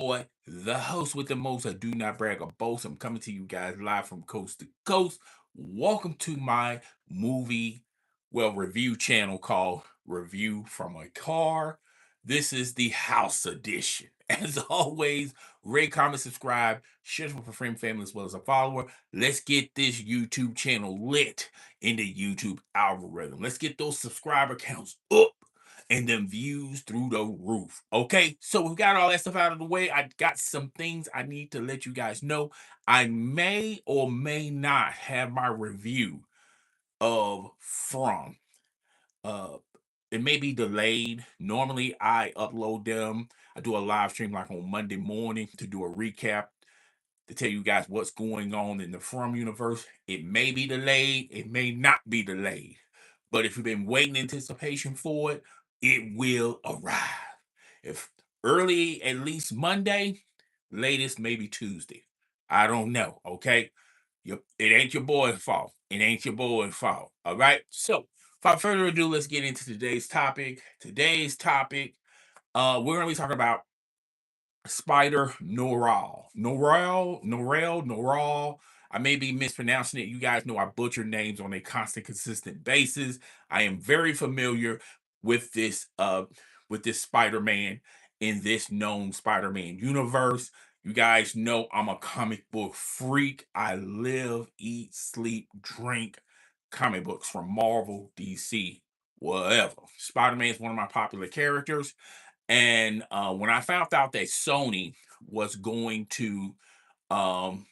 boy, the host with the most. I do not brag or boast. I'm coming to you guys live from coast to coast. Welcome to my movie, review channel called Review from a Car. This is the house edition. As always, rate, comment, subscribe, share this with a friend, family, as well as a follower. Let's get this YouTube channel lit in the YouTube algorithm. Let's get those subscriber counts up and then views through the roof. Okay, so we've got all that stuff out of the way. I got some things I need to let you guys know. I may or may not have my review of From. Uh, it may be delayed. Normally, I upload them. I do a live stream like on Monday morning to do a recap to tell you guys what's going on in the From universe. It may be delayed, it may not be delayed. But if you've been waiting in anticipation for it, it will arrive. If early, at least Monday, latest maybe Tuesday. I don't know. Okay. It ain't your boy's fault. It ain't your boy's fault. All right. So without further ado, let's get into today's topic. We're gonna be talking about Spider-Noir. Noral. I may be mispronouncing it. You guys know I butcher names on a constant, consistent basis. I am very familiar with this Spider-Man in this known Spider-Man universe. You guys know I'm a comic book freak. I live, eat, sleep, drink comic books from Marvel, DC, whatever. Spider-Man is one of my popular characters. And when I found out that Sony was going to um,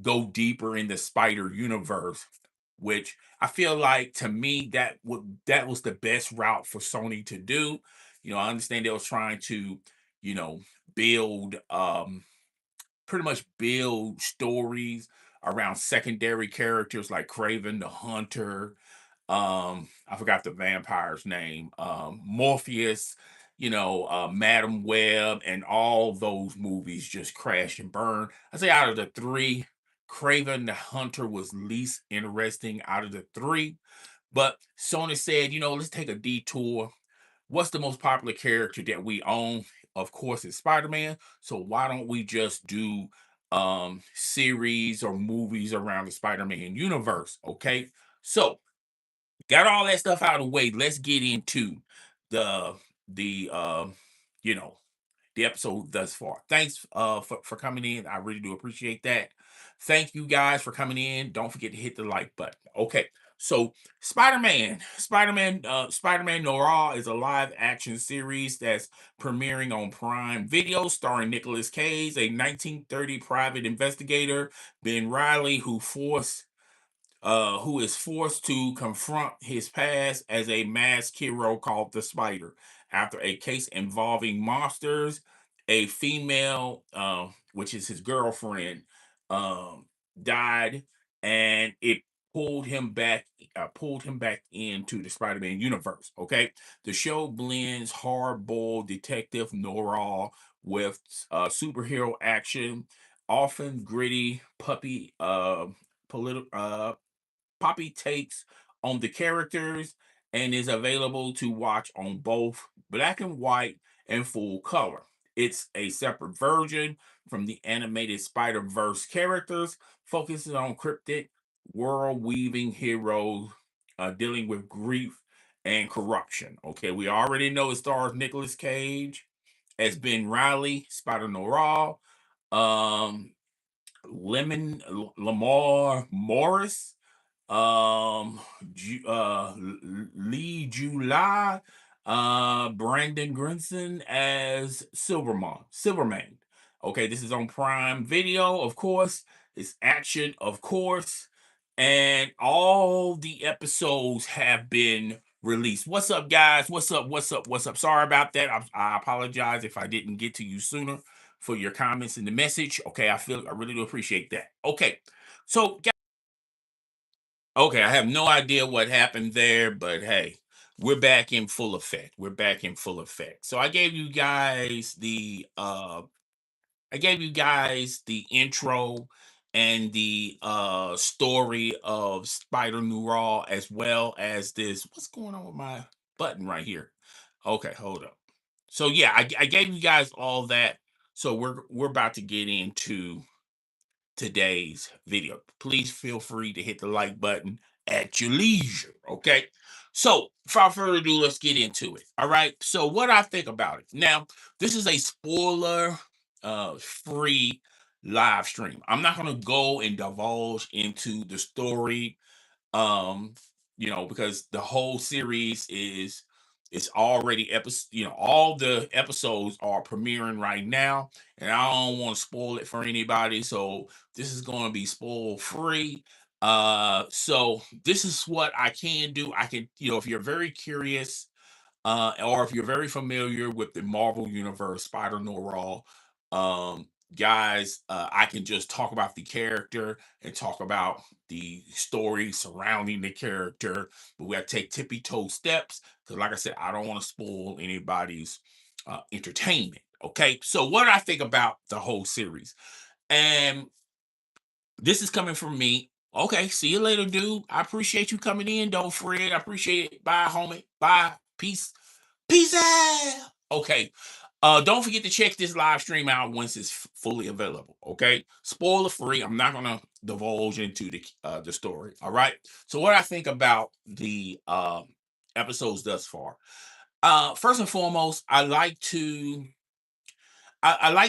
go deeper in the Spider universe, which I feel like to me that was the best route for Sony to do. I understand they was trying to, you know, build pretty much build stories around secondary characters like Craven the Hunter. I forgot the vampire's name. Morpheus, Madam Web, and all those movies just crashed and burned. I say out of the three, Craven the Hunter was least interesting out of the three. But Sony said, let's take a detour. What's the most popular character that we own? Of course, it's Spider-Man. So why don't we just do series or movies around the Spider-Man universe? Okay. So got all that stuff out of the way. Let's get into the the you know the episode thus far. Thanks for coming in. I really do appreciate that. Thank you guys for coming in. Don't forget to hit the like button. Okay. So Spider-Man Noir is a live action series that's premiering on Prime Video starring Nicolas Cage, a 1930 private investigator, Ben Riley, who is forced to confront his past as a masked hero called the Spider. After a case involving monsters, a female, which is his girlfriend, um, died, and it pulled him back into the Spider-Man universe. Okay, the show blends hard-boiled detective noir with superhero action, often gritty political Poppy takes on the characters and is available to watch on both black and white and full color. It's a separate version from the animated Spider Verse characters, focusing on cryptic, world weaving heroes dealing with grief and corruption. Okay, we already know it stars Nicolas Cage as Ben Riley, Spider Noir, um, Lamar Morris, Lee July, Brandon Grinson as Silverman. Okay, this is on Prime Video, of course. It's action, of course, and all the episodes have been released. What's up, guys? What's up? What's up? What's up? Sorry about that. I apologize if I didn't get to you sooner for your comments in the message. Okay, I really do appreciate that. Okay, so okay, I have no idea what happened there, but hey, we're back in full effect. We're back in full effect. So I gave you guys the intro and the story of Spider Noir as well as this. What's going on with my button right here? Okay, hold up. So yeah, I gave you guys all that So we're about to get into today's video. Please feel free to hit the like button at your leisure. Okay. So without further ado, let's get into it. All right. So what I think about it. Now, this is a spoiler free live stream. I'm not gonna go and divulge into the story, um because the whole series is already episode, all the episodes are premiering right now, and I don't want to spoil it for anybody, so this is going to be spoil free. So this is what I can do. I can, if you're very curious, or if you're very familiar with the Marvel Universe, Spider-Noir, um, guys, I can just talk about the character and talk about the story surrounding the character, but we have to take tippy toe steps because, like I said, I don't want to spoil anybody's entertainment. Okay, so what I think about the whole series, and this is coming from me. Okay, see you later, dude. I appreciate you coming in, though, Fred. I appreciate it. Bye, homie. Bye. Peace. Peace out. Okay. Don't forget to check this live stream out once it's fully available. Okay. Spoiler free. I'm not gonna divulge into the story. All right. So what I think about the episodes thus far. First and foremost, I like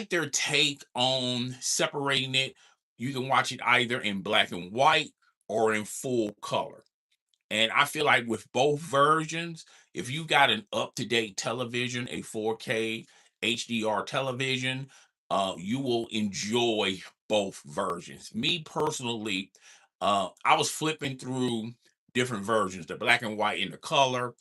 their take on separating it. You can watch it either in black and white or in full color. And I feel like with both versions, if you got an up-to-date television, a 4K HDR television, you will enjoy both versions. Me personally, I was flipping through different versions, the black and white and the color.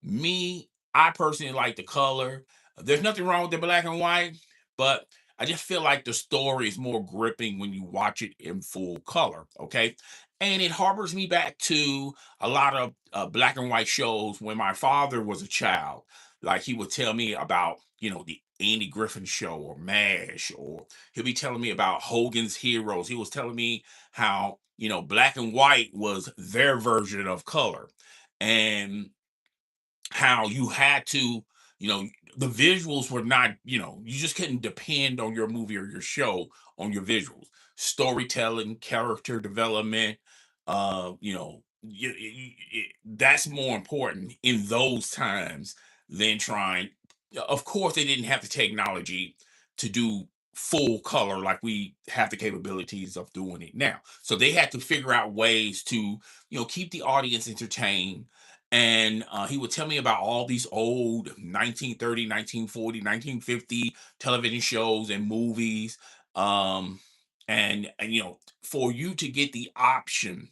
Me, I personally like the color. There's nothing wrong with the black and white, but I just feel like the story is more gripping when you watch it in full color. Okay. And it harbors me back to a lot of black and white shows when my father was a child. Like he would tell me about, the Andy Griffin show or MASH, or he'll be telling me about Hogan's Heroes. He was telling me how, black and white was their version of color. And how you had to, you know, the visuals were not, you just couldn't depend on your movie or your show on your visuals. Storytelling, character development, that's more important in those times than trying. Of course, they didn't have the technology to do full color like we have the capabilities of doing it now. So they had to figure out ways to, keep the audience entertained. And he would tell me about all these old 1930, 1940, 1950 television shows and movies. And for you to get the option,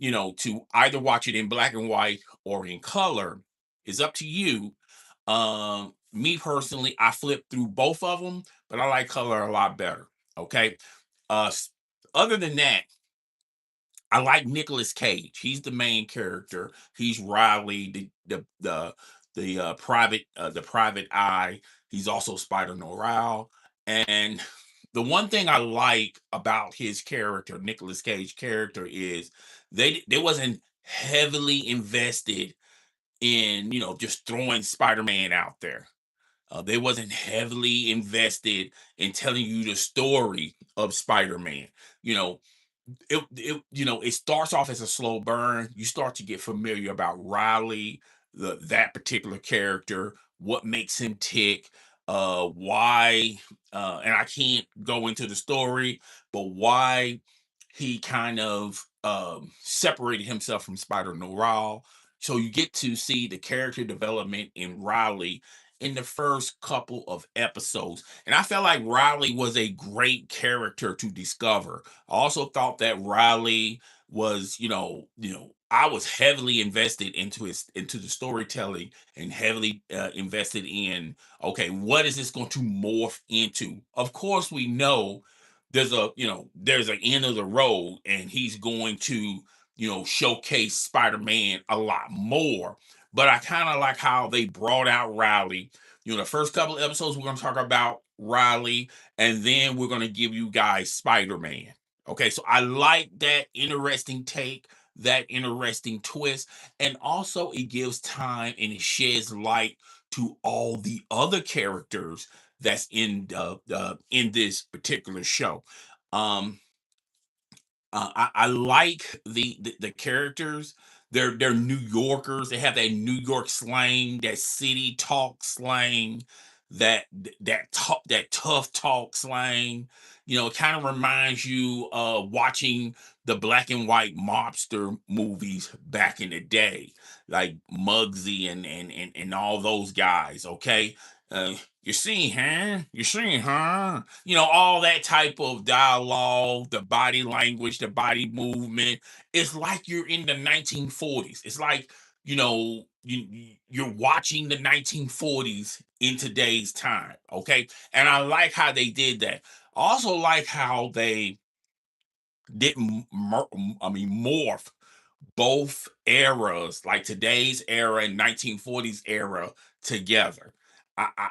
to either watch it in black and white or in color is up to you. Me personally, I flip through both of them, but I like color a lot better. Okay. Uh, s- Other than that, I like Nicolas Cage. He's the main character. He's Riley, the private eye. He's also Spider Noir. And the one thing I like about his character, Nicolas Cage character, is they wasn't heavily invested in, just throwing Spider-Man out there. They wasn't heavily invested in telling you the story of Spider-Man. You know, it starts off as a slow burn. You start to get familiar about Riley, that particular character, what makes him tick, why, and I can't go into the story, but why he kind of separated himself from Spider Noir. So you get to see the character development in Riley in the first couple of episodes. And I felt like Riley was a great character to discover. I also thought that Riley was, I was heavily invested into the storytelling and heavily invested in, okay, what is this going to morph into? Of course, we know there's an end of the road, and he's going to, showcase Spider-Man a lot more. But I kind of like how they brought out Riley. The first couple of episodes we're going to talk about Riley, and then we're going to give you guys Spider-Man. Okay, so I like that interesting take, that interesting twist, and also it gives time and it sheds light to all the other characters that's in this particular show. Um, I like the characters. They're New Yorkers. They have that New York slang, that city talk slang, that tough talk slang. It kind of reminds you of watching the black and white mobster movies back in the day, like Muggsy and all those guys. Okay, uh, you see, huh? You see, huh? All that type of dialogue, the body language, the body movement. It's like you're in the 1940s. It's like, you're watching the 1940s in today's time. Okay. And I like how they did that. I also like how they didn't, morph both eras, like today's era and 1940s era, together.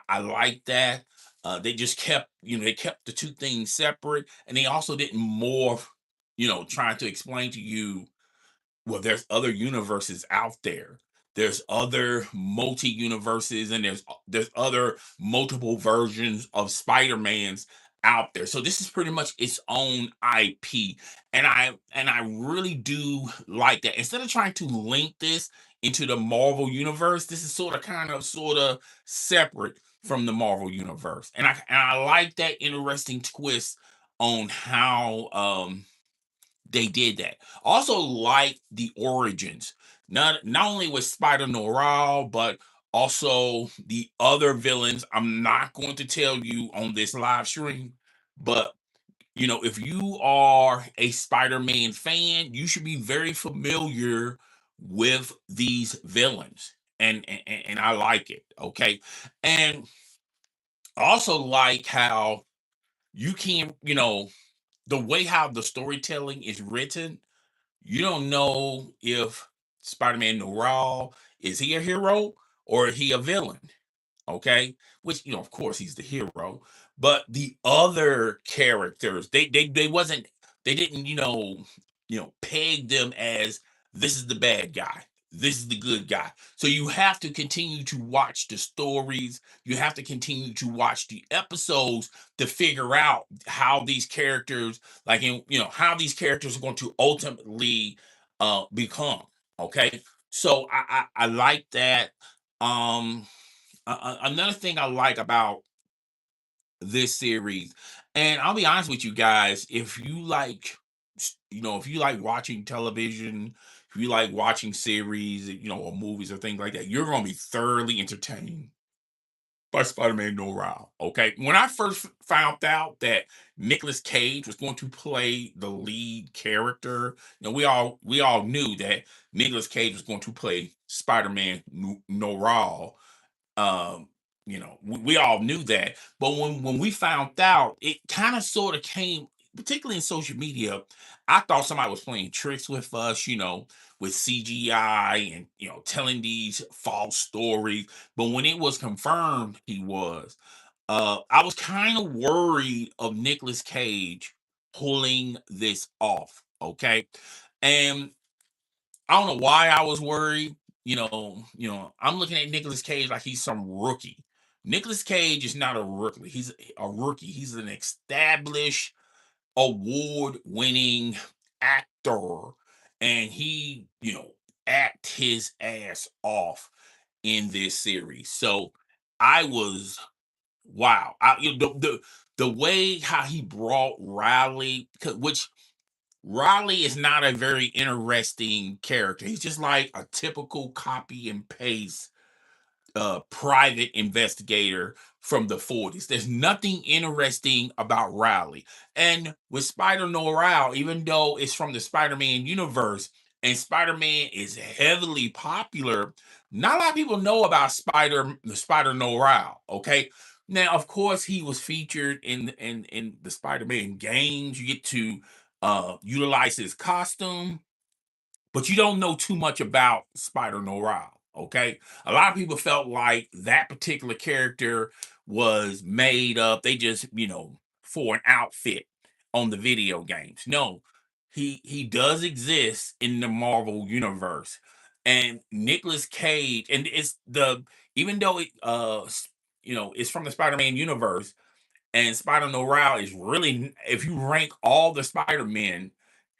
I like that. They just kept, they kept the two things separate, and they also didn't morph, trying to explain to you, well, there's other universes out there. There's other multi universes, and there's other multiple versions of Spider-Mans out there. So this is pretty much its own IP, and I really do like that. Instead of trying to link this into the Marvel universe, this is sort of separate from the Marvel universe, and I like that interesting twist on how they did that. Also, like the origins, not only with Spider-Noir, but also the other villains. I'm not going to tell you on this live stream, but if you are a Spider-Man fan, you should be very familiar with these villains. And I like it. Okay. And I also like how you can, the way how the storytelling is written, you don't know if Spider-Man Noir, is he a hero or is he a villain? Okay, which, of course, he's the hero, but the other characters, they wasn't, they didn't, peg them as, this is the bad guy, this is the good guy. So you have to continue to watch the stories, you have to continue to watch the episodes to figure out how these characters, like, how these characters are going to ultimately become. Okay, so I like that. um Another thing I like about this series, and I'll be honest with you guys, if you like, if you like watching television, if you like watching series, or movies or things like that, you're going to be thoroughly entertained by Spider-Man Noir. Okay, when I first found out that Nicolas Cage was going to play the lead character, we all knew that Nicolas Cage was going to play Spider-Man Noir. um we all knew that, but when we found out, it kind of sort of came, particularly in social media. I thought somebody was playing tricks with us, with CGI, and telling these false stories. But when it was confirmed he was, I was kind of worried of Nicolas Cage pulling this off. Okay, and I don't know why I was worried. I'm looking at Nicolas Cage like he's some rookie. Nicolas Cage is not a rookie. He's a rookie. He's an established, award-winning actor, and he, act his ass off in this series. So I was, wow. The way how he brought Riley, which Riley is not a very interesting character. He's just like a typical copy and paste private investigator from the 40s. There's nothing interesting about Riley. And with Spider Noir, even though it's from the Spider-Man universe and Spider-Man is heavily popular, not a lot of people know about the Spider Noir. Okay. Now, of course, he was featured in the Spider-Man games. You get to utilize his costume, but you don't know too much about Spider Noir. Okay, a lot of people felt like that particular character was made up. They just, for an outfit on the video games. No, he does exist in the Marvel universe, and Nicolas Cage, and it's the even though it's from the Spider-Man universe, and Spider-Noir is really, if you rank all the Spider-Men,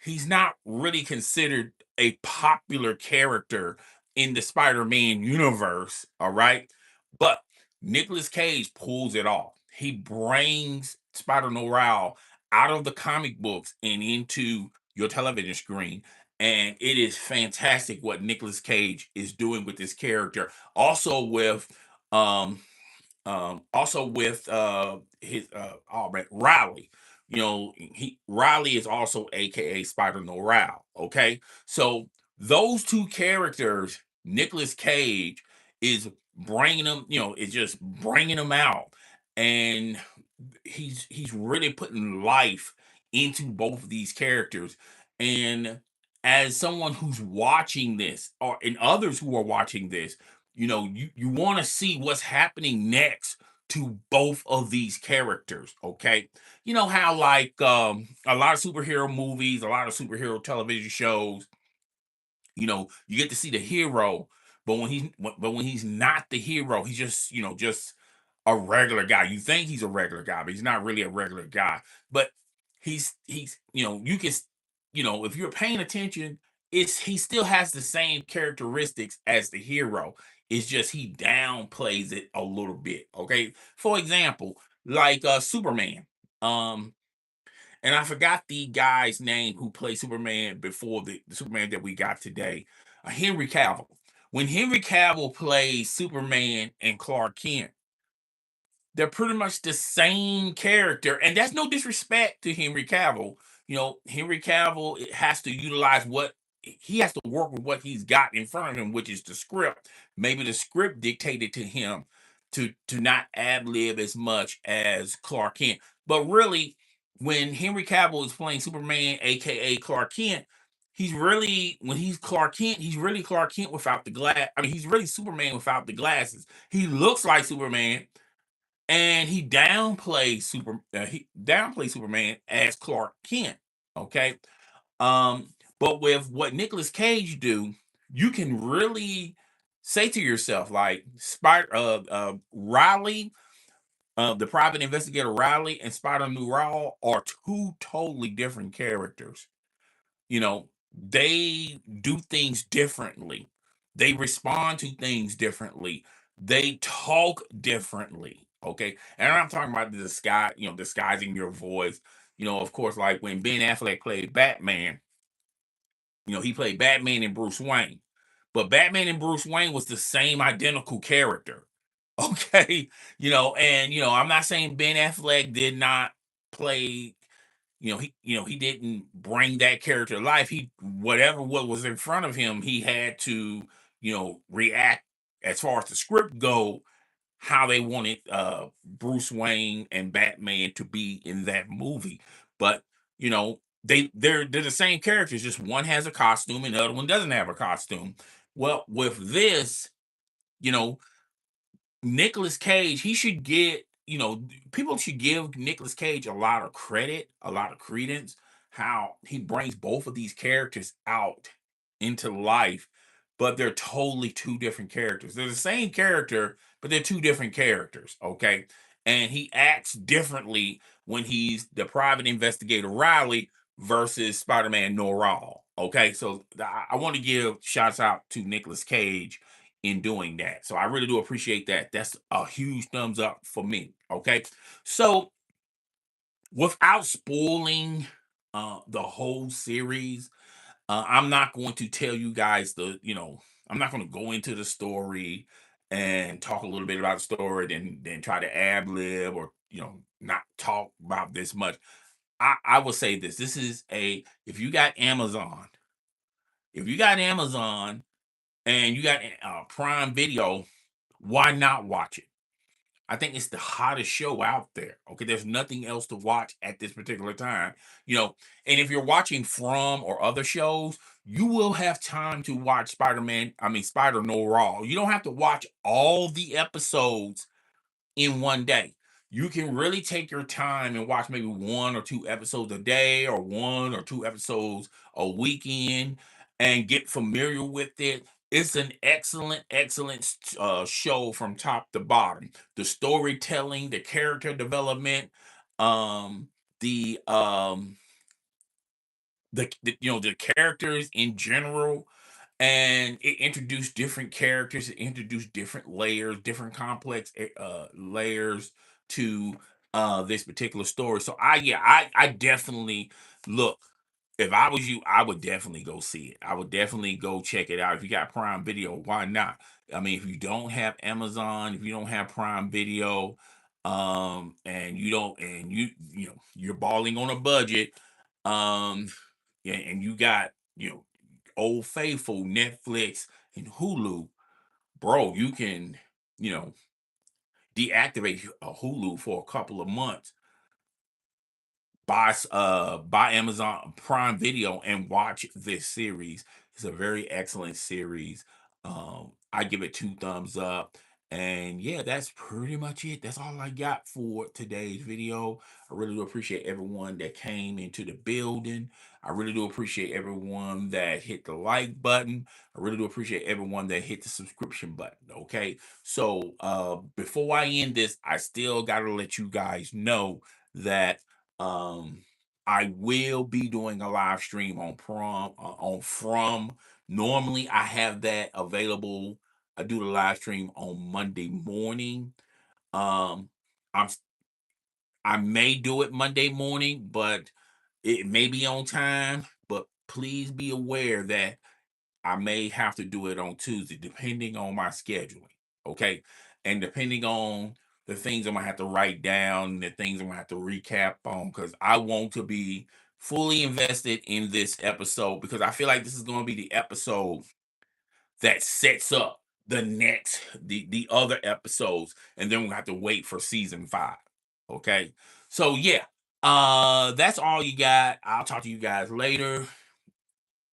he's not really considered a popular character in the Spider-Man universe, all right? But Nicolas Cage pulls it off. He brings Spider-Noir out of the comic books and into your television screen. And it is fantastic what Nicolas Cage is doing with this character. Also with his oh man, Riley. He Riley is also AKA Spider Noir. Okay, so those two characters, Nicolas Cage is bringing them. Is just bringing them out, and he's really putting life into both of these characters. And as someone who's watching this, or and others who are watching this, you want to see what's happening next to both of these characters. Okay, you know how, like, a lot of superhero movies, a lot of superhero television shows, you get to see the hero, but when he's not the hero, he's just just a regular guy. You think he's a regular guy, but he's not really a regular guy. But he's you can if you're paying attention, it's he still has the same characteristics as the hero. It's just he downplays it a little bit. Okay. For example, like Superman. Um and I forgot the guy's name who played Superman before the Superman that we got today. Henry Cavill. When Henry Cavill plays Superman and Clark Kent, they're pretty much the same character, and that's no disrespect to Henry Cavill. Henry Cavill has to utilize what he has to work with what he's got in front of him, which is the script. Maybe the script dictated to him to not ad lib as much as Clark Kent. But really, when Henry Cavill is playing Superman, aka Clark Kent, he's really when he's Clark Kent, he's really Clark Kent without the glass. I mean, he's really Superman without the glasses. He looks like Superman, and he downplays Superman as Clark Kent. Okay. But with what Nicolas Cage do, you can really say to yourself, like, Riley, the private investigator Riley, and Spider Noir are two totally different characters. They do things differently. They respond to things differently. They talk differently. Okay. And I'm talking about the disguise, disguising your voice. Of course, like when Ben Affleck played Batman, he played Batman and Bruce Wayne. But Batman and Bruce Wayne was the same identical character. Okay. And I'm not saying Ben Affleck did not play, he didn't bring that character to life. He Whatever what was in front of him, he had to, react as far as the script go, how they wanted Bruce Wayne and Batman to be in that movie. But they're the same characters, just one has a costume and the other one doesn't have a costume. Well, with this, you know, Nicolas Cage, he should get, people should give Nicolas Cage a lot of credit, a lot of credence, how he brings both of these characters out into life, but they're totally two different characters. They're the same character, but they're two different characters, okay? And he acts differently when he's the private investigator Riley versus Spider-Man Noir. Okay, so I want to give shouts out to Nicolas Cage in doing that. So I really do appreciate that. That's a huge thumbs up for me. Okay. So without spoiling the whole series, I'm not going to tell you guys I'm not going to go into the story and talk a little bit about the story, then try to ad lib, or not talk about this much. I will say this. This is a if you got Amazon, if you got Amazon and you got Prime Video, why not watch it? I think it's the hottest show out there. Okay, there's nothing else to watch at this particular time. And if you're watching From or other shows, you will have time to watch Spider Noir. You don't have to watch all the episodes in one day. You can really take your time and watch maybe one or two episodes a day, or one or two episodes a weekend, and get familiar with it. It's an excellent show from top to bottom. The storytelling, the character development, um, the the characters in general, and it introduced different characters, it introduced different layers, different complex layers to this particular story. So I definitely look. If I was you, I would definitely go see it. I would definitely go check it out. If you got Prime Video, why not? I mean, if you don't have Amazon, if you don't have Prime Video, and you don't, and you're balling on a budget, um, and you got Old Faithful, Netflix, and Hulu, bro, you can you know deactivate a Hulu for a couple of months, buy Amazon Prime Video and watch this series. It's a very excellent series. I give it 2 thumbs up. And yeah, that's pretty much it. That's all I got for today's video. I really do appreciate everyone that came into the building. I really do appreciate everyone that hit the like button. I really do appreciate everyone that hit the subscription button. Okay. So before I end this, I still gotta let you guys know that um, I will be doing a live stream on prom on from. Normally, I have that available. I do the live stream on Monday morning. Um, I'm I may do it Monday morning, but it may be on time. But please be aware that I may have to do it on Tuesday, depending on my scheduling. Okay. And depending on the things I'm gonna have to write down, the things I'm gonna have to recap on, because I want to be fully invested in this episode because I feel like this is gonna be the episode that sets up the other episodes, and then we'll have to wait for season 5. Okay. So yeah, that's all you got. I'll talk to you guys later.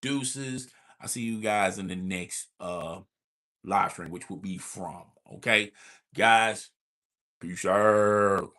Deuces. I'll see you guys in the next live stream, which will be from. Okay, guys, peace out.